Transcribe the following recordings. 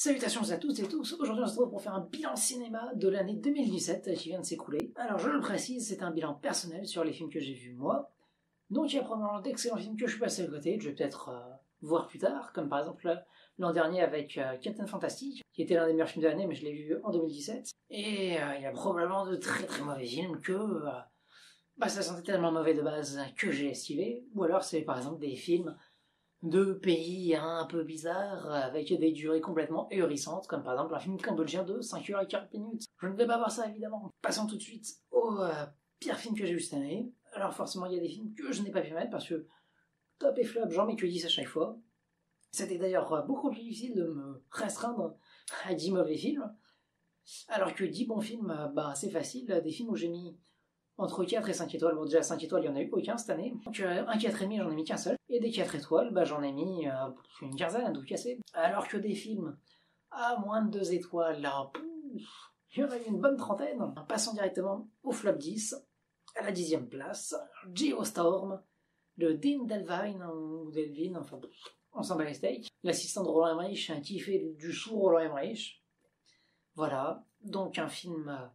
Salutations à toutes et tous, aujourd'hui on se retrouve pour faire un bilan cinéma de l'année 2017 qui vient de s'écouler. Alors je le précise, c'est un bilan personnel sur les films que j'ai vus moi, donc il y a probablement d'excellents films que je suis passé à côté, que je vais peut-être voir plus tard, comme par exemple l'an dernier avec Captain Fantastic, qui était l'un des meilleurs films de l'année mais je l'ai vu en 2017, et il y a probablement de très très mauvais films que ça sentait tellement mauvais de base que j'ai esquivé, ou alors c'est par exemple des films de pays un peu bizarres, avec des durées complètement ahurissantes, comme par exemple un film cambodgien de 5h40. Je ne vais pas voir ça évidemment. Passons tout de suite au pire film que j'ai vu cette année. Alors forcément il y a des films que je n'ai pas pu mettre, parce que top et flop, j'en mets que 10 à chaque fois. C'était d'ailleurs beaucoup plus difficile de me restreindre à 10 mauvais films, alors que 10 bons films, c'est facile. Des films où j'ai mis entre 4 et 5 étoiles. Bon, déjà 5 étoiles, il n'y en a eu aucun cette année. Donc un 4,5, j'en ai mis qu'un seul. Et des 4 étoiles, j'en ai mis une quinzaine à tout casser. Alors que des films à moins de 2 étoiles, là, il y en a eu une bonne trentaine. Passons directement au flop 10, à la 10e place, Geostorm, de Dean Delvine, ou Delvin, enfin, on s'en bat les steaks. L'assistant de Roland Emmerich, qui fait du sous Roland Emmerich. Voilà, donc un film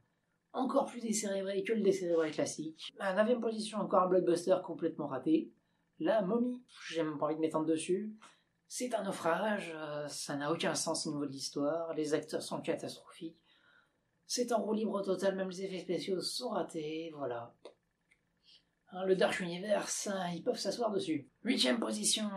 encore plus décérébré que le décérébré classique. À la 9e position, encore un blockbuster complètement raté. La Momie, j'ai même pas envie de m'étendre dessus. C'est un naufrage, ça n'a aucun sens au niveau de l'histoire, les acteurs sont catastrophiques. C'est en roue libre total, même les effets spéciaux sont ratés, voilà. Le Dark Universe, ils peuvent s'asseoir dessus. 8e position,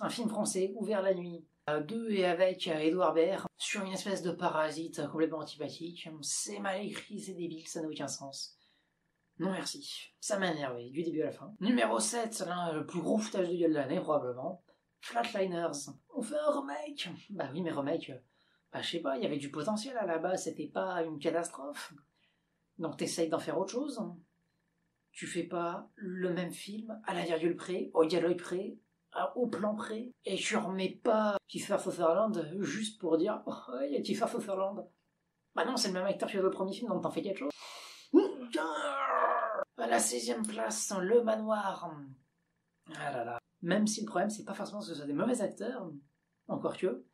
un film français, Ouvert la nuit. De et avec Edouard Baird, sur une espèce de parasite complètement antipathique. C'est mal écrit, c'est débile, ça n'a aucun sens. Non merci, ça m'a énervé, du début à la fin. Numéro 7, le plus gros foutage de gueule de l'année, probablement. Flatliners. On fait un remake. Bah oui, mais remake, je sais pas, il y avait du potentiel à la base, c'était pas une catastrophe. Donc t'essayes d'en faire autre chose. Tu fais pas le même film, à la virgule près, au dialogue près, au plan près, et tu remets pas Kiefer Sutherland juste pour dire « Oh, il y a Kiefer Sutherland ». Bah non, c'est le même acteur que le premier film, donc t'en fais quelque chose. À la 16e place, Le Manoir. Ah là là. Même si le problème, c'est pas forcément que ce soit des mauvais acteurs, encore que,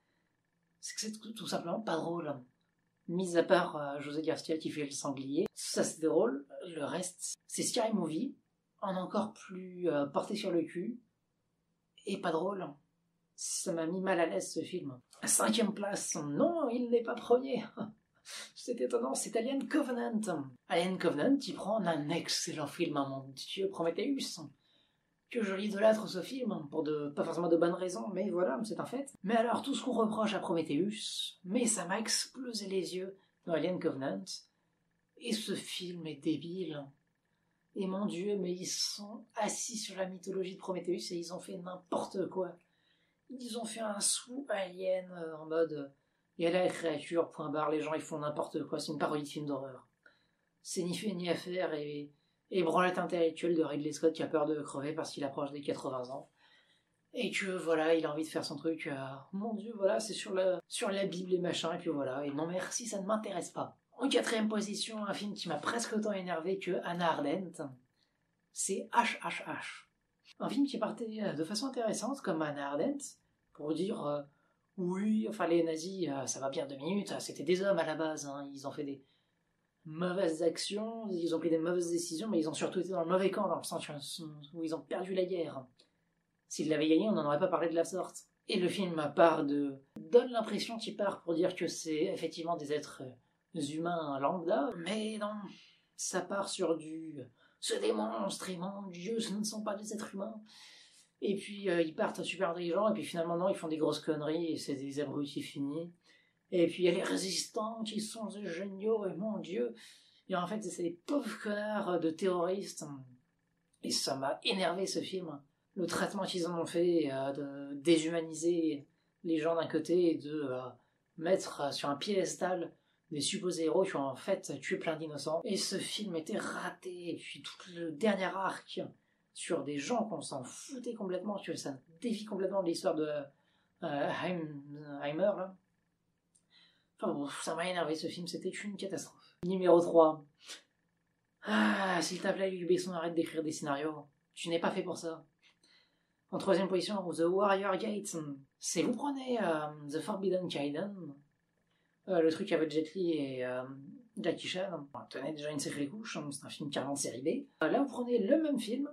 c'est que c'est tout simplement pas drôle. Mis à part José Garcia qui fait le sanglier, ça c'est drôle, le reste, c'est Scary Movie, en encore plus porté sur le cul, et pas drôle. Ça m'a mis mal à l'aise ce film. 5e place, non, il n'est pas premier. C'est étonnant, c'est Alien Covenant. Alien Covenant qui prend un excellent film, mon Dieu, Prometheus. Que je l'idolâtre ce film, pas forcément de bonnes raisons, mais voilà, c'est un fait. Mais alors, tout ce qu'on reproche à Prometheus, mais ça m'a explosé les yeux dans Alien Covenant. Et ce film est débile. Et mon Dieu, mais ils sont assis sur la mythologie de Prometheus et ils ont fait n'importe quoi. Ils ont fait un sous-alien en mode il y a la créature, point barre, les gens ils font n'importe quoi, c'est une parodie de film d'horreur. C'est ni fait ni à faire et branlette intellectuelle de Ridley Scott qui a peur de crever parce qu'il approche des 80 ans. Et que voilà, il a envie de faire son truc. Mon Dieu, voilà, c'est sur la Bible et machin, et puis voilà. Et non merci, ça ne m'intéresse pas. En 4e position, un film qui m'a presque autant énervé que Hannah Arendt, c'est HHH. Un film qui partait de façon intéressante, comme Hannah Arendt, pour dire oui, enfin les nazis, ça va bien 2 minutes, c'était des hommes à la base, ils ont fait des mauvaises actions, ils ont pris des mauvaises décisions, mais ils ont surtout été dans le mauvais camp, dans le sens où ils ont perdu la guerre. S'ils l'avaient gagné, on n'en aurait pas parlé de la sorte. Et le film donne l'impression qu'il part pour dire que c'est effectivement des êtres humains lambda, mais non, ça part sur c'est des monstres, et mon Dieu, ce ne sont pas des êtres humains. Et puis ils partent super intelligents, et puis finalement non, ils font des grosses conneries, et c'est des abrutis finis. Et puis il y a les résistants qui sont géniaux, et mon Dieu. Et en fait, c'est des pauvres connards de terroristes. Et ça m'a énervé ce film. Le traitement qu'ils en ont fait, de déshumaniser les gens d'un côté et de mettre sur un piédestal des supposés héros qui ont en fait tué plein d'innocents. Et ce film était raté. Et puis tout le dernier arc sur des gens qu'on s'en foutait complètement, que ça défie complètement de l'histoire de Heimer, là. Enfin bon, ça m'a énervé ce film, c'était une catastrophe. Numéro 3. S'il te plaît, Luc Besson, arrête d'écrire des scénarios. Tu n'es pas fait pour ça. En 3e position, The Warrior Gates. C'est vous prenez The Forbidden Garden, Le truc avec Jet Li et Jackie Chan, tenait déjà une sacrée couche, hein, c'est un film carrément de série B. Là, vous prenez le même film,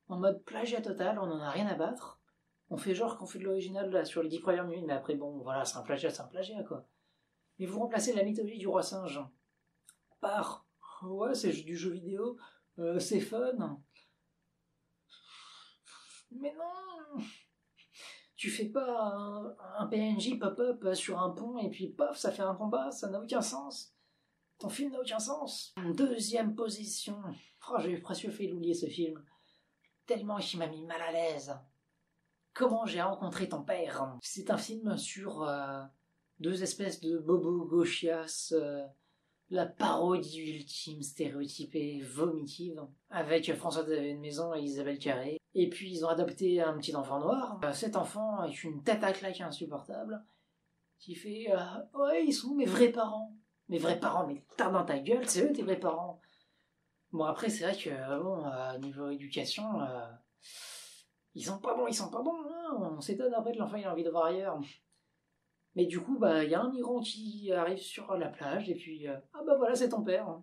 en mode plagiat total, on en a rien à battre. On fait genre qu'on fait de l'original là, sur les 10 premières minutes, mais après, bon, voilà, c'est un plagiat, quoi. Mais vous remplacez la mythologie du roi singe par ouais, c'est du jeu vidéo, c'est fun. Mais non, tu fais pas un PNJ pop-up sur un pont et puis paf, ça fait un combat, ça n'a aucun sens. Ton film n'a aucun sens. Deuxième position. Oh, j'ai presque fait l'oublier ce film. Tellement il m'a mis mal à l'aise. Comment j'ai rencontré ton père. C'est un film sur deux espèces de bobos gauchias, la parodie ultime, stéréotypée, vomitive, avec François-Xavier de Maison et Isabelle Carré. Et puis ils ont adopté un petit enfant noir. Cet enfant est une tête à claque insupportable, qui fait ouais, ils sont mes vrais parents. Mes vrais parents, mais t'as dans ta gueule, c'est eux tes vrais parents. Bon, après, c'est vrai que, bon, niveau éducation, ils sont pas bons, hein. On s'étonne après que l'enfant il a envie de voir ailleurs. Mais du coup, bah, il y a un migrant qui arrive sur la plage, et puis, ah bah voilà, c'est ton père.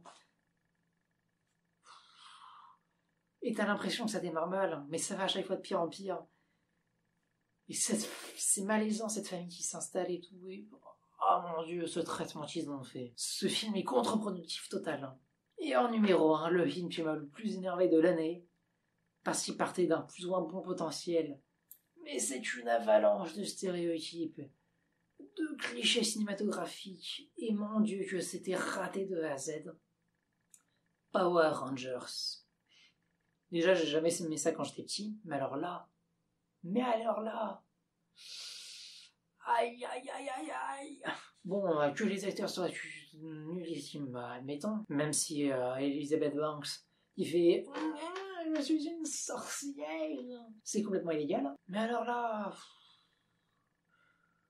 Et t'as l'impression que ça démarre mal, mais ça va à chaque fois de pire en pire. Et c'est malaisant, cette famille qui s'installe et tout, et... Oh mon dieu, ce traitement qu'ils ont fait. Ce film est contre-productif total. Et en numéro 1, le film qui m'a le plus énervé de l'année, parce qu'il partait d'un plus ou moins bon potentiel, mais c'est une avalanche de stéréotypes, de clichés cinématographiques, et mon dieu que c'était raté de A à Z. Power Rangers. Déjà, j'ai jamais aimé ça quand j'étais petit, mais alors là... Aïe, aïe, aïe, aïe, aïe. Bon, que les acteurs soient nullissimes, admettons. Même si Elizabeth Banks, il fait je suis une sorcière. C'est complètement illégal. Mais alors là...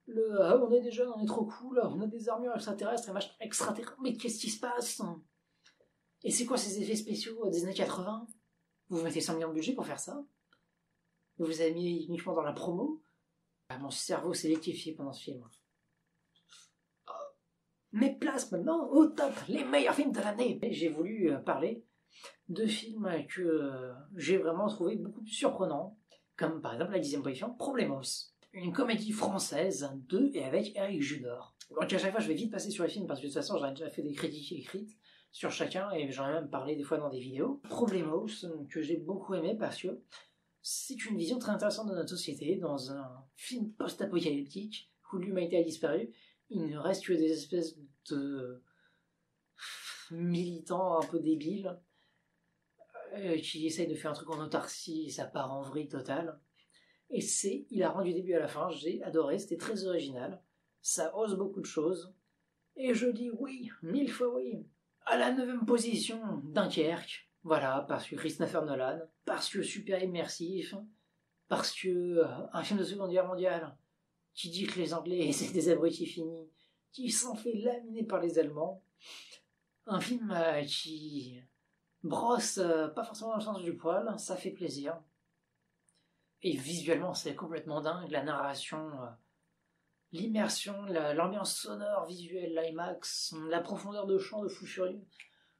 on est des jeunes, on est trop cool, on a des armures extraterrestres et machin extraterrestres. Mais qu'est-ce qui se passe? Et c'est quoi ces effets spéciaux des années 80? Vous mettez 100 millions de budget pour faire ça? Vous avez mis uniquement dans la promo? Mon cerveau s'est liquéfié pendant ce film. Mais place maintenant au top, les meilleurs films de l'année. J'ai voulu parler de films que j'ai vraiment trouvé beaucoup plus surprenants, comme par exemple la 10e position, Problemos, une comédie française de et avec Eric Judor. Donc à chaque fois je vais vite passer sur les films parce que de toute façon j'en ai déjà fait des critiques écrites sur chacun et j'en ai même parlé des fois dans des vidéos. Problemos, que j'ai beaucoup aimé parce que c'est une vision très intéressante de notre société dans un film post-apocalyptique où l'humanité a disparu. Il ne reste que des espèces de militants un peu débiles qui essayent de faire un truc en autarcie et ça part en vrille totale. Et c'est hilarant du début à la fin, j'ai adoré, c'était très original. Ça ose beaucoup de choses. Et je dis oui, 1000 fois oui. À la 9e position, Dunkerque. Voilà, parce que Christopher Nolan, parce que super immersif, parce que un film de Seconde Guerre mondiale qui dit que les Anglais c'est des abrutis finis, qui s'en fait laminer par les Allemands. Un film qui brosse pas forcément dans le sens du poil, ça fait plaisir. Et visuellement, c'est complètement dingue, la narration, l'immersion, l'ambiance sonore, visuelle, l'IMAX, la profondeur de champ de fou furieux.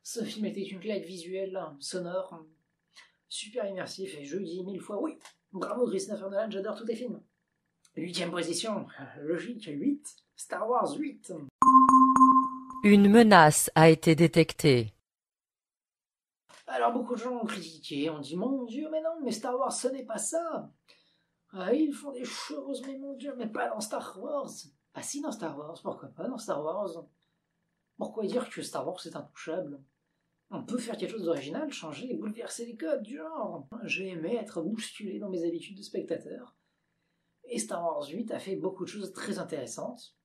Ce film était une claque visuelle, sonore, super immersif, et je dis 1000 fois oui. Bravo Christopher Nolan, j'adore tous tes films. 8e position, logique, 8. Star Wars 8. Une menace a été détectée. Alors beaucoup de gens ont critiqué, ont dit mon dieu mais non, mais Star Wars ce n'est pas ça. Ils font des choses mais mon dieu, mais pas dans Star Wars. Ah si, dans Star Wars, pourquoi pas dans Star Wars? Pourquoi dire que Star Wars c'est intouchable? On peut faire quelque chose d'original, changer et bouleverser les codes du genre. J'ai aimé être bousculé dans mes habitudes de spectateur. Et Star Wars 8 a fait beaucoup de choses très intéressantes.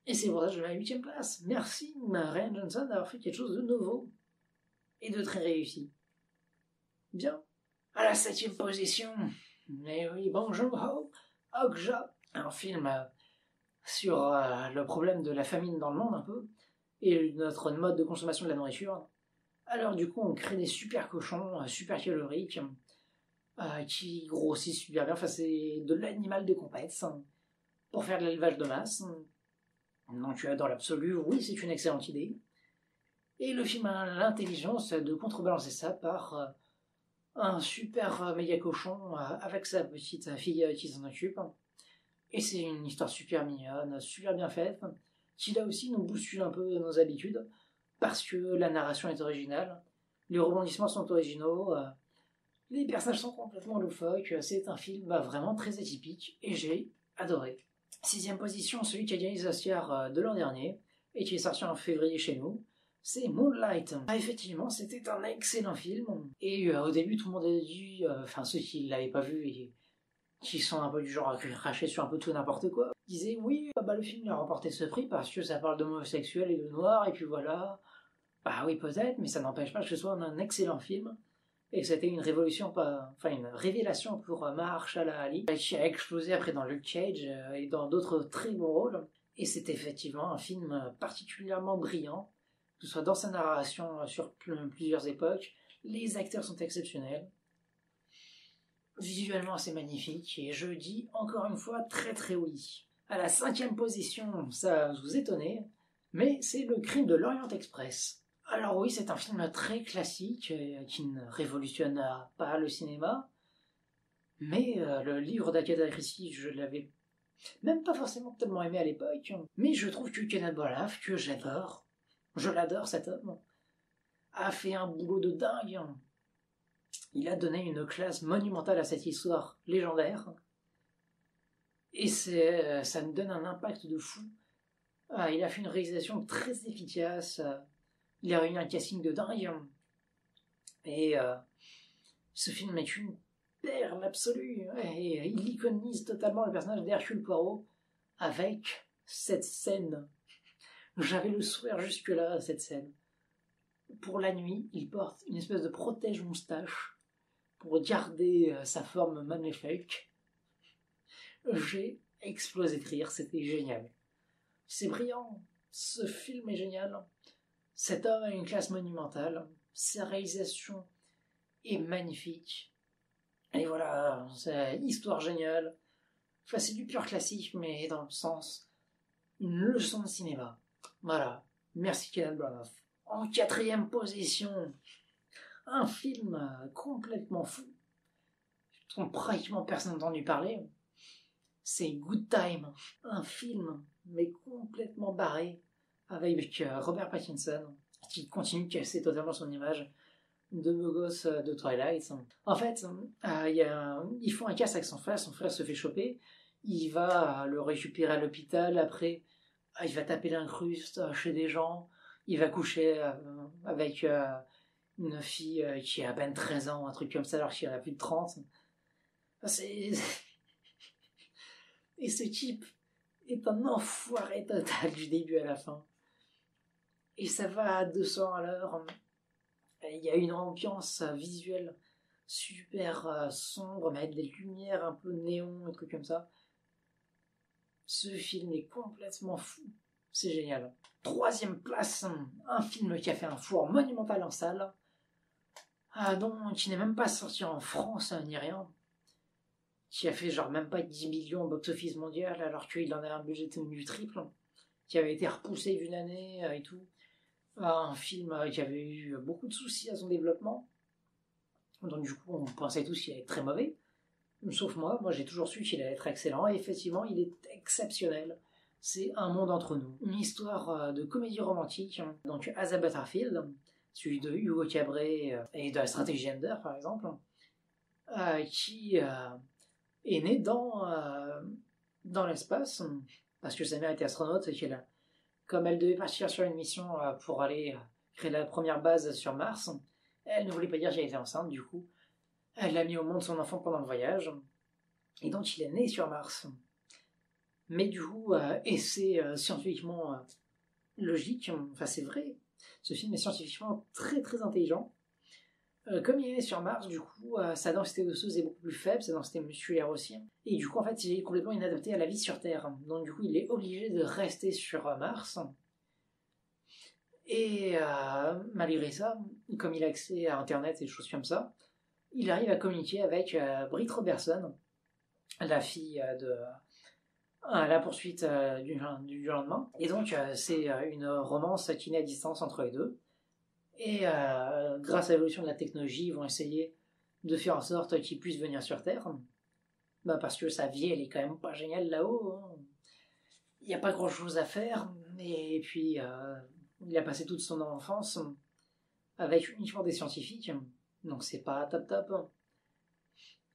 Et c'est pour ça que je mets à la 8e place. Merci Ryan Johnson d'avoir fait quelque chose de nouveau. Et de très réussi. Bien. À la 7e position. Mais oui, Bong Joon-ho, Okja. Un film sur le problème de la famine dans le monde un peu. Et notre mode de consommation de la nourriture. Alors du coup, on crée des super cochons, super caloriques, qui grossissent super bien. Enfin, c'est de l'animal de compète pour faire de l'élevage de masse. Donc Donc dans l'absolu, oui, c'est une excellente idée. Et le film a l'intelligence de contrebalancer ça par un super méga cochon avec sa petite fille qui s'en occupe. Et c'est une histoire super mignonne, super bien faite, qui là aussi nous bouscule un peu nos habitudes, parce que la narration est originale, les rebondissements sont originaux, les personnages sont complètement loufoques, c'est un film vraiment très atypique, et j'ai adoré. 6ème position, celui qui a gagné les Oscars de l'an dernier, et qui est sorti en février chez nous, c'est Moonlight. Effectivement, c'était un excellent film, et au début tout le monde a dit, ceux qui ne l'avaient pas vu et qui sont un peu du genre à cracher sur un peu tout n'importe quoi, disaient oui, le film a remporté ce prix parce que ça parle d'homosexuels et de noirs, et puis voilà. Bah oui, peut-être, mais ça n'empêche pas que ce soit un excellent film. Et c'était une une révélation pour Mahershala Ali, qui a explosé après dans Luke Cage et dans d'autres très bons rôles. Et c'est effectivement un film particulièrement brillant, que ce soit dans sa narration sur plusieurs époques. Les acteurs sont exceptionnels. Visuellement, c'est magnifique, et je dis encore une fois très très oui. À la 5ème position, ça va vous étonner, mais c'est Le Crime de l'Orient Express. Alors oui, c'est un film très classique, qui ne révolutionne pas le cinéma, mais le livre d'Agatha Christie, je l'avais même pas forcément tellement aimé à l'époque, mais je trouve que Kenneth Branagh, que j'adore, je l'adore cet homme, a fait un boulot de dingue. Il a donné une classe monumentale à cette histoire légendaire. Et ça nous donne un impact de fou. Il a fait une réalisation très efficace. Il a réuni un casting de dingue. Et ce film est une perle absolue. Et il iconise totalement le personnage d'Hercule Poirot avec cette scène. J'avais le sourire jusque-là à cette scène. Pour la nuit, il porte une espèce de protège-moustache pour garder sa forme magnifique. J'ai explosé de rire, c'était génial. C'est brillant, ce film est génial. Cet homme a une classe monumentale, sa réalisation est magnifique. Et voilà, c'est une histoire géniale. C'est du pur classique, mais dans le sens, une leçon de cinéma. Voilà, merci Kenneth Branagh. En 4ème position, un film complètement fou, dont pratiquement personne n'a entendu parler, c'est Good Time, un film mais complètement barré avec Robert Pattinson qui continue de casser totalement son image de beau gosse de Twilight. En fait, ils font un casse avec son frère se fait choper, il va le récupérer à l'hôpital, après il va taper l'incruste chez des gens, il va coucher avec une fille qui a à peine 13 ans, un truc comme ça, alors qu'il en a plus de 30. Et ce type est un enfoiré total du début à la fin. Et ça va à 200 à l'heure. Il y a une ambiance visuelle super sombre, mais avec des lumières un peu néon, un truc comme ça. Ce film est complètement fou. C'est génial. 3ème place, un film qui a fait un four monumental en salle, qui n'est même pas sorti en France ni rien, qui a fait genre même pas 10 millions au box-office mondial alors qu'il en a un budget du triple, qui avait été repoussé d'une année et tout. Un film qui avait eu beaucoup de soucis à son développement, donc du coup on pensait tous qu'il allait être très mauvais, sauf moi j'ai toujours su qu'il allait être excellent, et effectivement il est exceptionnel. C'est Un monde entre nous, une histoire de comédie romantique, donc As a Butterfield, celui de Hugo Cabret et de La Stratégie Gender par exemple, qui est né dans l'espace, parce que sa mère était astronaute, et comme elle devait partir sur une mission pour aller créer la première base sur Mars, elle ne voulait pas dire qu'elle était enceinte, du coup, elle a mis au monde son enfant pendant le voyage, et donc il est né sur Mars. Mais du coup, et c'est scientifiquement logique, c'est vrai, ce film est scientifiquement très très intelligent. Comme il est né sur Mars, du coup, sa densité osseuse est beaucoup plus faible, sa densité musculaire aussi. Et du coup, en fait, il est complètement inadapté à la vie sur Terre. Donc du coup, il est obligé de rester sur Mars. Et malgré ça, comme il a accès à Internet et des choses comme ça, il arrive à communiquer avec Britt Robertson, la fille à la poursuite du lendemain. Et donc c'est une romance qui naît à distance entre les deux. Et grâce à l'évolution de la technologie, ils vont essayer de faire en sorte qu'il puisse venir sur Terre. Bah parce que sa vie, elle est quand même pas géniale là-haut. Hein. Il n'y a pas grand-chose à faire. Et puis, il a passé toute son enfance avec uniquement des scientifiques. Donc c'est pas top top.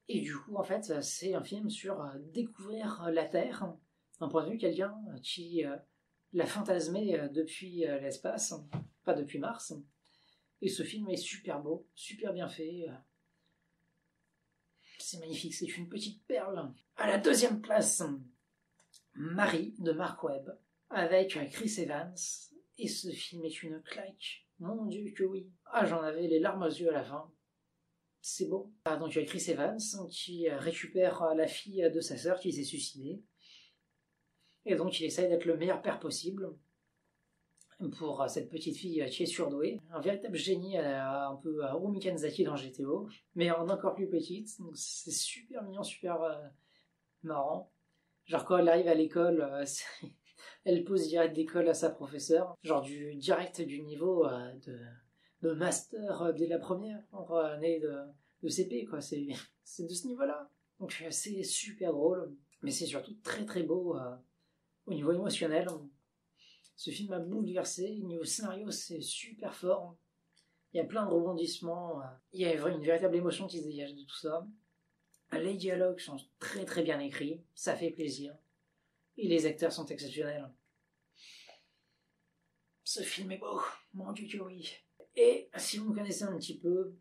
Et du coup, en fait, c'est un film sur découvrir la Terre, d'un point de vue quelqu'un qui l'a fantasmé depuis l'espace, pas depuis Mars. Et ce film est super beau, super bien fait. C'est magnifique, c'est une petite perle. À la deuxième place, Marie de Mark Webb, avec Chris Evans. Et ce film est une claque. Mon Dieu que oui. Ah, j'en avais les larmes aux yeux à la fin. C'est beau. Ah, donc il y a Chris Evans qui récupère la fille de sa sœur qui s'est suicidée. Et donc il essaye d'être le meilleur père possible pour cette petite fille qui est surdouée. Un véritable génie un peu à Rumi Kenzaki dans GTO, mais en encore plus petite. Donc c'est super mignon, super marrant. Genre quand elle arrive à l'école, elle pose direct d'école à sa professeure. Genre direct du niveau de master dès la première année de CP, quoi. C'est de ce niveau-là. Donc c'est super drôle, mais c'est surtout très très beau au niveau émotionnel. Ce film m'a bouleversé. Au niveau scénario, c'est super fort. Il y a plein de rebondissements. Il y a une véritable émotion qui se dégage de tout ça. Les dialogues sont très très bien écrits. Ça fait plaisir. Et les acteurs sont exceptionnels. Ce film est beau. Mon Dieu que oui. Et si vous me connaissez un petit peu,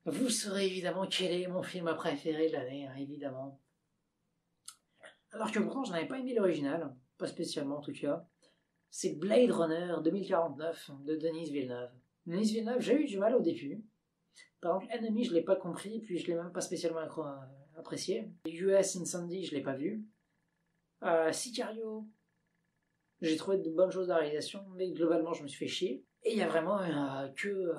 vous saurez évidemment quel est mon film préféré de l'année, hein, évidemment. Alors que pourtant, je n'avais pas aimé l'original. Pas spécialement en tout cas. C'est Blade Runner 2049 de Denis Villeneuve. Denis Villeneuve, j'ai eu du mal au début. Par exemple, Enemy, je l'ai pas compris, puis je l'ai même pas spécialement apprécié. US Incendy, je l'ai pas vu. Sicario, j'ai trouvé de bonnes choses de la réalisation, mais globalement, je me suis fait chier. Et il y a vraiment que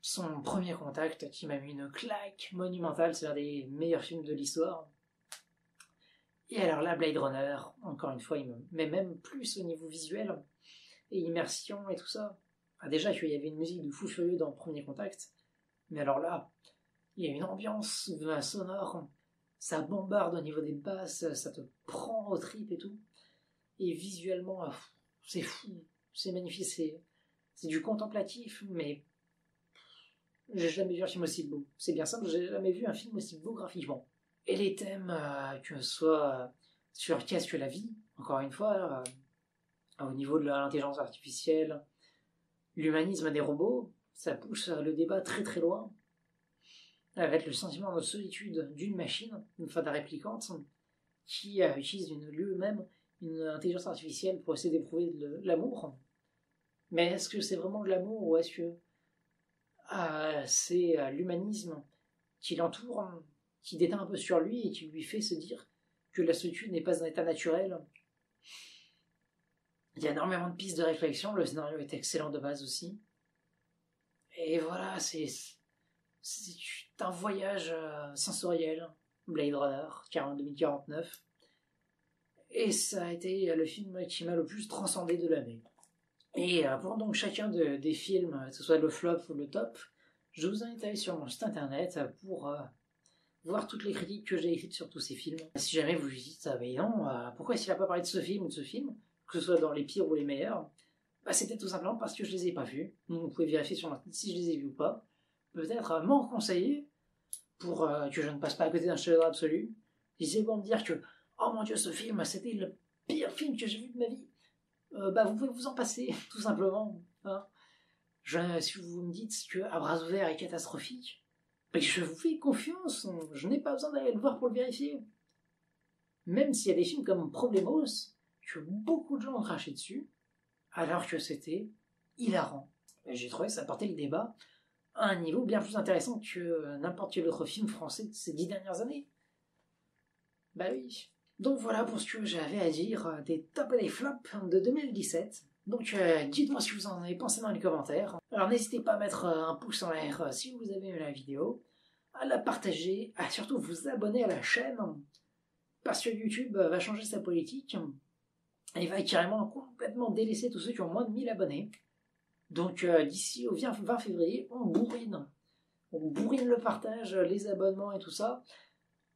son premier contact qui m'a mis une claque monumentale. C'est l'un des meilleurs films de l'histoire. Et alors là, Blade Runner, encore une fois, il me met même plus au niveau visuel et immersion et tout ça. Ah, déjà qu'il y avait une musique de fou furieux dans Premier Contact, mais alors là, il y a une ambiance sonore, ça bombarde au niveau des basses, ça te prend aux tripes et tout. Et visuellement, c'est fou, c'est magnifique, c'est du contemplatif, mais j'ai jamais vu un film aussi beau. C'est bien simple, j'ai jamais vu un film aussi beau graphiquement. Et les thèmes, que ce soit sur qu'est-ce que la vie, encore une fois, au niveau de l'intelligence artificielle, l'humanisme des robots, ça pousse le débat très très loin, avec le sentiment de solitude d'une machine, une fois réplicante, qui utilise lui-même une intelligence artificielle pour essayer d'éprouver de l'amour. Mais est-ce que c'est vraiment de l'amour ou est-ce que c'est l'humanisme qui l'entoure, qui déteint un peu sur lui et qui lui fait se dire que la solitude n'est pas un état naturel? Il y a énormément de pistes de réflexion, le scénario est excellent de base aussi. Et voilà, c'est un voyage sensoriel, Blade Runner 2049. Et ça a été le film qui m'a le plus transcendé de l'année. Et pour donc chacun des films, que ce soit le flop ou le top, je vous invite à aller sur mon site internet pour voir toutes les critiques que j'ai écrites sur tous ces films. Si jamais vous vous dites, mais non, pourquoi est-ce qu'il n'a pas parlé de ce film ou de ce film, que ce soit dans les pires ou les meilleurs, c'est peut-être tout simplement parce que je les ai pas vus. Donc vous pouvez vérifier sur mon site si je les ai vus ou pas. Peut-être m'en conseiller pour que je ne passe pas à côté d'un chef-d'œuvre absolu. Si c'est pour me dire que, oh mon Dieu, ce film, c'était le pire film que j'ai vu de ma vie, vous pouvez vous en passer, tout simplement. Hein. Si vous me dites que À bras ouverts est catastrophique, je vous fais confiance, je n'ai pas besoin d'aller le voir pour le vérifier. Même s'il y a des films comme Problemos, que beaucoup de gens ont craché dessus, alors que c'était hilarant. Et j'ai trouvé que ça portait le débat à un niveau bien plus intéressant que n'importe quel autre film français de ces 10 dernières années. Bah oui. Donc voilà pour ce que j'avais à dire des tops et des flops de 2017. Donc dites-moi ce que vous en avez pensé dans les commentaires. Alors n'hésitez pas à mettre un pouce en l'air si vous avez aimé la vidéo, à la partager, à surtout vous abonner à la chaîne. parce que YouTube va changer sa politique. Et il va carrément complètement délaisser tous ceux qui ont moins de 1000 abonnés. Donc d'ici au 20 février, on bourrine le partage, les abonnements et tout ça.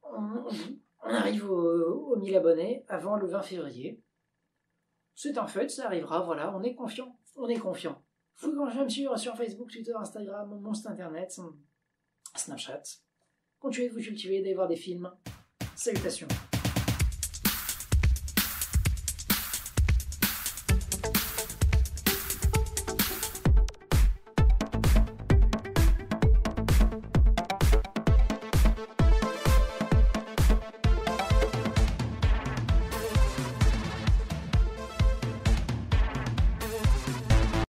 On arrive aux 1000 abonnés avant le 20 février. C'est un fait, ça arrivera, voilà, on est confiant. Vous pouvez me suivre sur Facebook, Twitter, Instagram, mon site internet, Snapchat. Continuez de vous cultiver, d'aller voir des films. Salutations.